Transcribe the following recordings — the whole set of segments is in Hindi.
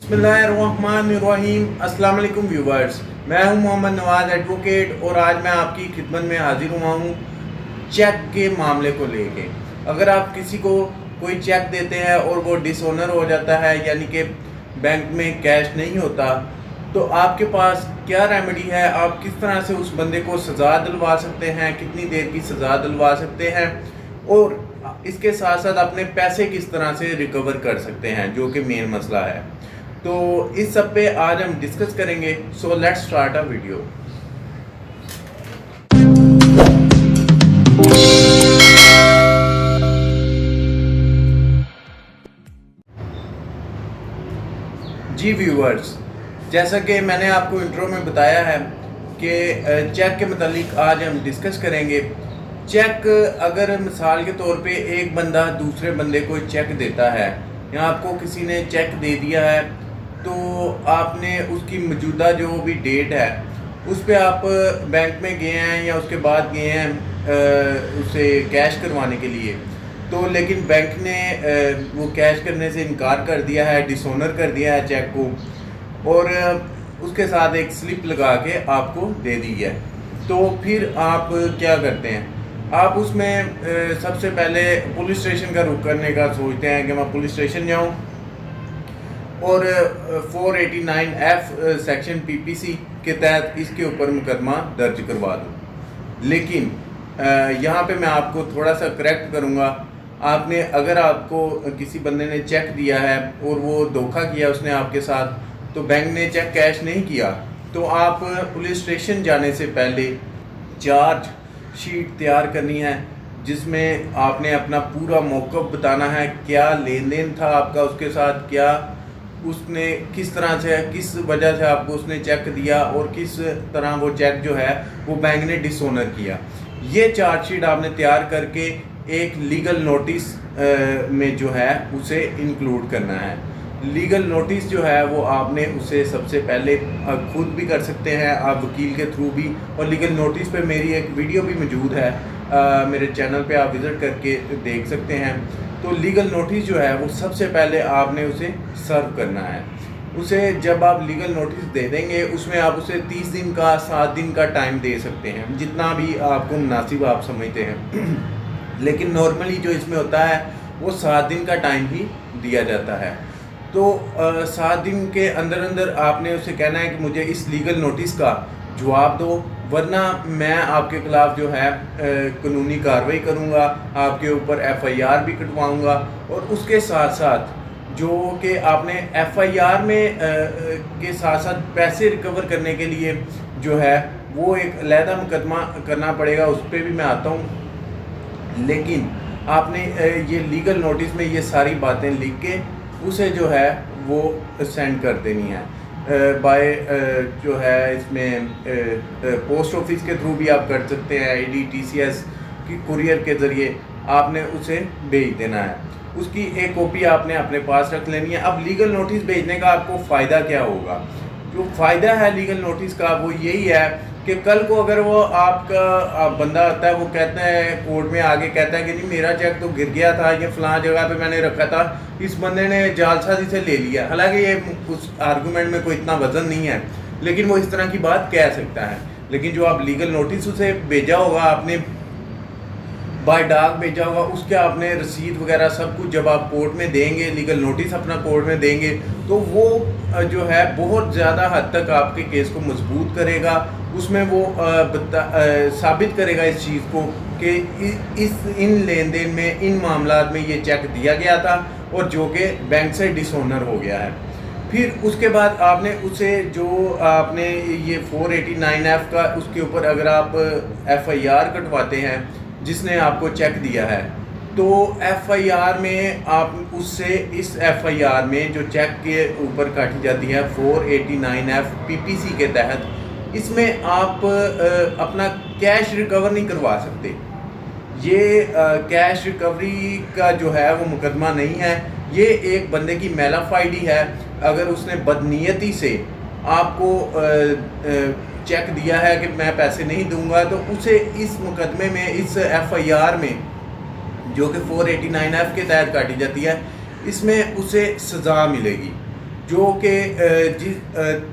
बिस्मिल्लाहिर्रहमानिर्रहीम। अस्सलाम वालेकुम व्यूवर्स, मैं हूं मोहम्मद नवाज़ एडवोकेट और आज मैं आपकी खिदमत में हाजिर हुआ हूं चेक के मामले को लेके। अगर आप किसी को कोई चेक देते हैं और वो डिसऑनर हो जाता है, यानी कि बैंक में कैश नहीं होता, तो आपके पास क्या रेमेडी है? आप किस तरह से उस बंदे को सज़ा दिलवा सकते हैं, कितनी देर की सज़ा दिलवा सकते हैं और इसके साथ साथ अपने पैसे किस तरह से रिकवर कर सकते हैं, जो कि मेन मसला है। तो इस सब पे आज हम डिस्कस करेंगे। So let's start a video. जी व्यूअर्स, जैसा कि मैंने आपको इंट्रो में बताया है कि चेक के मतलब आज हम डिस्कस करेंगे। चेक, अगर मिसाल के तौर पे एक बंदा दूसरे बंदे को चेक देता है या आपको किसी ने चेक दे दिया है, तो आपने उसकी मौजूदा जो भी डेट है उस पर आप बैंक में गए हैं या उसके बाद गए हैं उसे कैश करवाने के लिए, तो लेकिन बैंक ने वो कैश करने से इनकार कर दिया है, डिसऑनर कर दिया है चेक को और उसके साथ एक स्लिप लगा के आपको दे दी है। तो फिर आप क्या करते हैं? आप उसमें सबसे पहले पुलिस स्टेशन का रुख करने का सोचते हैं कि मैं पुलिस स्टेशन जाऊं और 489F सेक्शन पीपीसी के तहत इसके ऊपर मुकदमा दर्ज करवा दूं। लेकिन यहाँ पे मैं आपको थोड़ा सा करेक्ट करूँगा। आपने, अगर आपको किसी बंदे ने चेक दिया है और वो धोखा किया उसने आपके साथ, तो बैंक ने चेक कैश नहीं किया, तो आप पुलिस स्टेशन जाने से पहले चार्ज शीट तैयार करनी है, जिसमें आपने अपना पूरा मौक़िफ़ बताना है, क्या लेन देन था आपका उसके साथ, क्या उसने किस तरह से, किस वजह से आपको उसने चेक दिया और किस तरह वो चेक जो है वो बैंक ने डिसऑनर किया। ये चार्जशीट आपने तैयार करके एक लीगल नोटिस में जो है उसे इंक्लूड करना है। लीगल नोटिस जो है वो आपने उसे सबसे पहले खुद भी कर सकते हैं, आप वकील के थ्रू भी, और लीगल नोटिस पे मेरी एक वीडियो भी मौजूद है, मेरे चैनल पे आप विज़िट करके देख सकते हैं। तो लीगल नोटिस जो है वो सबसे पहले आपने उसे सर्व करना है। उसे जब आप लीगल नोटिस दे देंगे, उसमें आप उसे 30 दिन का, 7 दिन का टाइम दे सकते हैं, जितना भी आपको मुनासिब आप समझते हैं। लेकिन नॉर्मली जो इसमें होता है वो 7 दिन का टाइम ही दिया जाता है। तो 7 दिन के अंदर अंदर आपने उसे कहना है कि मुझे इस लीगल नोटिस का जवाब दो, वरना मैं आपके ख़िलाफ़ जो है कानूनी कार्रवाई करूँगा, आपके ऊपर FIR भी कटवाऊँगा। और उसके साथ साथ जो कि आपने FIR में के साथ साथ पैसे रिकवर करने के लिए जो है वो एक अलहदा मुकदमा करना पड़ेगा, उस पर भी मैं आता हूँ। लेकिन आपने ये लीगल नोटिस में ये सारी बातें लिख के उसे जो है वो सेंड कर देनी है बाय जो है इसमें पोस्ट ऑफिस के थ्रू भी आप कर सकते हैं, IDTCS की कुरियर के ज़रिए आपने उसे भेज देना है। उसकी एक कॉपी आपने अपने पास रख लेनी है। अब लीगल नोटिस भेजने का आपको फ़ायदा क्या होगा? जो फ़ायदा है लीगल नोटिस का वो यही है कि कल को अगर वो आपका बंदा आता है, वो कहता है कोर्ट में आगे कहता है कि नहीं मेरा चेक तो गिर गया था, ये फ़लाँ जगह पे मैंने रखा था, इस बंदे ने जालसाजी से ले लिया। हालांकि ये उस आर्गूमेंट में कोई इतना वजन नहीं है, लेकिन वो इस तरह की बात कह सकता है। लेकिन जो आप लीगल नोटिस उसे भेजा होगा, आपने बाय डाक भेजा होगा, उसके आपने रसीद वगैरह सब कुछ जब आप कोर्ट में देंगे, लीगल नोटिस अपना कोर्ट में देंगे, तो वो जो है बहुत ज़्यादा हद तक आपके केस को मजबूत करेगा। उसमें वो साबित करेगा इस चीज़ को कि इन लेन देन में, इन मामलात में ये चेक दिया गया था और जो कि बैंक से डिसऑनर हो गया है। फिर उसके बाद आपने उसे जो आपने ये 489F का, उसके ऊपर अगर आप FIR कटवाते हैं जिसने आपको चेक दिया है, तो FIR में आप उससे, इस FIR में जो चेक के ऊपर काटी जाती है 489F PPC के तहत, इसमें आप अपना कैश रिकवर नहीं करवा सकते। ये कैश रिकवरी का जो है वो मुकदमा नहीं है, ये एक बंदे की मेलाफाइडी है। अगर उसने बदनीयती से आपको चेक दिया है कि मैं पैसे नहीं दूंगा, तो उसे इस मुकदमे में, इस FIR में जो कि 489F के तहत काटी जाती है, इसमें उसे सज़ा मिलेगी। जो कि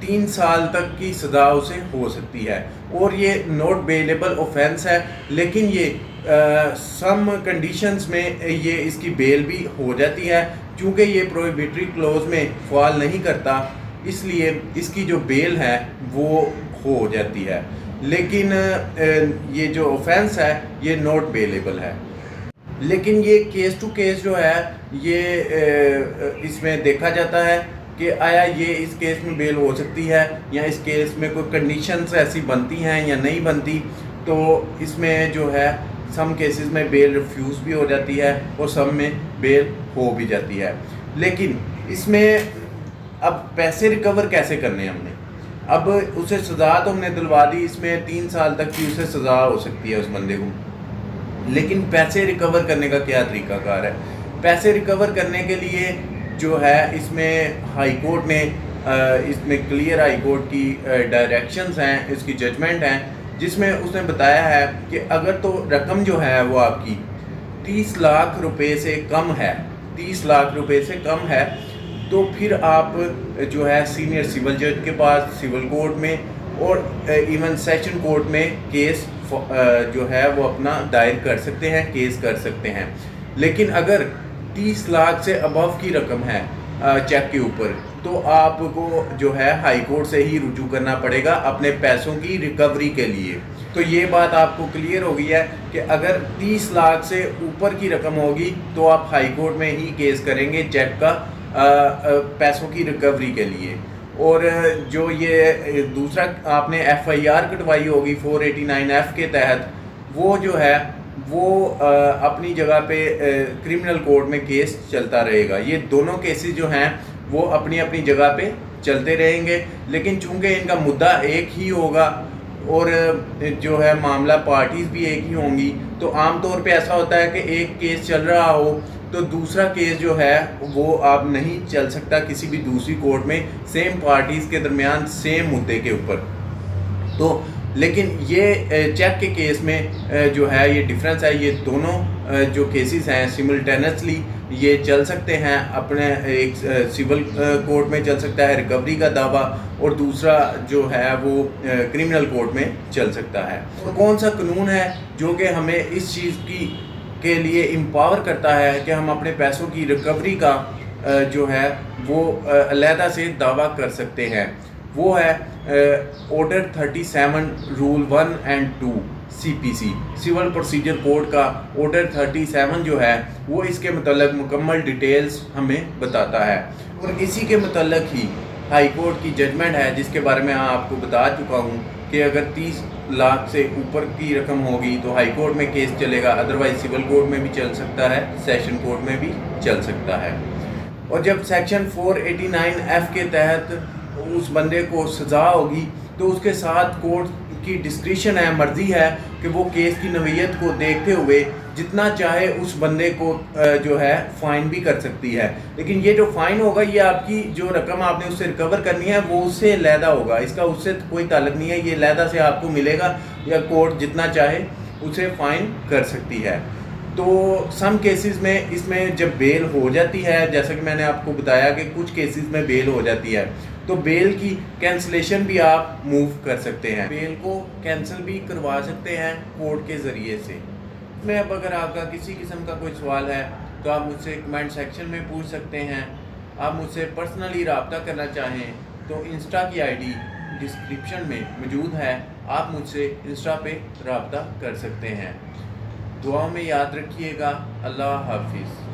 3 साल तक की सज़ा उसे हो सकती है। और ये नॉट बेलेबल ऑफेंस है, लेकिन ये सम कंडीशंस में ये इसकी बेल भी हो जाती है। क्योंकि ये प्रोहिबिटरी क्लोज में फॉल नहीं करता, इसलिए इसकी जो बेल है वो हो जाती है। लेकिन ये जो ऑफेंस है ये नॉट बेलेबल है। लेकिन ये केस टू केस जो है ये इसमें देखा जाता है कि आया ये इस केस में बेल हो सकती है या इस केस में कोई कंडीशंस ऐसी बनती हैं या नहीं बनती। तो इसमें जो है सम केसेस में बेल रिफ्यूज़ भी हो जाती है और सम में बेल हो भी जाती है। लेकिन इसमें अब पैसे रिकवर कैसे करने हमने? अब उसे सज़ा तो हमने दिलवा दी, इसमें 3 साल तक की उसे सज़ा हो सकती है उस बंदे को। लेकिन पैसे रिकवर करने का क्या तरीकाकार है? पैसे रिकवर करने के लिए जो है इसमें हाई कोर्ट ने इसमें क्लियर हाई कोर्ट की डायरेक्शंस हैं, इसकी जजमेंट हैं, जिसमें उसने बताया है कि अगर तो रकम जो है वो आपकी 30 लाख रुपए से कम है, 30 लाख रुपए से कम है, तो फिर आप जो है सीनियर सिविल जज के पास, सिविल कोर्ट में और इवन सेशन कोर्ट में केस जो है वो अपना दायर कर सकते हैं, केस कर सकते हैं। लेकिन अगर 30 लाख से अबव की रकम है चेक के ऊपर, तो आपको जो है हाई कोर्ट से ही रुजू करना पड़ेगा अपने पैसों की रिकवरी के लिए। तो ये बात आपको क्लियर हो गई है कि अगर 30 लाख से ऊपर की रकम होगी तो आप हाई कोर्ट में ही केस करेंगे चेक का पैसों की रिकवरी के लिए। और जो ये दूसरा आपने FIR कटवाई होगी 489F के तहत, वो जो है वो अपनी जगह पे क्रिमिनल कोर्ट में केस चलता रहेगा। ये दोनों केसेस जो हैं वो अपनी अपनी जगह पे चलते रहेंगे, लेकिन चूंकि इनका मुद्दा एक ही होगा और जो है मामला पार्टीज़ भी एक ही होंगी, तो आमतौर पे ऐसा होता है कि एक केस चल रहा हो तो दूसरा केस जो है वो आप नहीं चल सकता किसी भी दूसरी कोर्ट में सेम पार्टीज़ के दरमियान सेम मुद्दे के ऊपर। तो लेकिन ये चेक के केस में जो है ये डिफरेंस है, ये दोनों जो केसेस हैं सिमल्टेनियसली ये चल सकते हैं। अपने एक सिविल कोर्ट में चल सकता है रिकवरी का दावा, और दूसरा जो है वो क्रिमिनल कोर्ट में चल सकता है। तो कौन सा कानून है जो कि हमें इस चीज़ की के लिए एम्पावर करता है कि हम अपने पैसों की रिकवरी का जो है वो अलहदा से दावा कर सकते हैं? वो है ऑर्डर 37 रूल 1 और 2 CPC, सिविल प्रोसीजर कोड का ऑर्डर 37 जो है वो इसके मतलब मुकम्मल डिटेल्स हमें बताता है। और इसी के मतलब ही हाई कोर्ट की जजमेंट है जिसके बारे में आपको बता चुका हूँ कि अगर 30 लाख से ऊपर की रकम होगी तो हाई कोर्ट में केस चलेगा, अदरवाइज सिविल कोर्ट में भी चल सकता है, सेशन कोर्ट में भी चल सकता है। और जब सेक्शन 489F के तहत उस बंदे को सज़ा होगी तो उसके साथ कोर्ट की डिस्क्रिशन है, मर्जी है कि वो केस की नवीयत को देखते हुए जितना चाहे उस बंदे को जो है फ़ाइन भी कर सकती है। लेकिन ये जो फ़ाइन होगा ये आपकी जो रकम आपने उससे रिकवर करनी है वो उससे लैदा होगा, इसका उससे कोई ताल्लुक नहीं है, ये लैदा से आपको मिलेगा या कोर्ट जितना चाहे उसे फ़ाइन कर सकती है। तो सम केसेस में इसमें जब बेल हो जाती है, जैसा कि मैंने आपको बताया कि कुछ केसेस में बेल हो जाती है, तो बेल की कैंसलेशन भी आप मूव कर सकते हैं, बेल को कैंसिल भी करवा सकते हैं कोर्ट के ज़रिए से। मैं अब अगर आपका किसी किस्म का कोई सवाल है तो आप मुझसे कमेंट सेक्शन में पूछ सकते हैं। आप मुझसे पर्सनली रब्ता करना चाहें तो इंस्टा की ID डिस्क्रिप्शन में मौजूद है, आप मुझसे इंस्टा पे रब्ता कर सकते हैं। दुआ में याद रखिएगा। अल्लाह हाफिज़।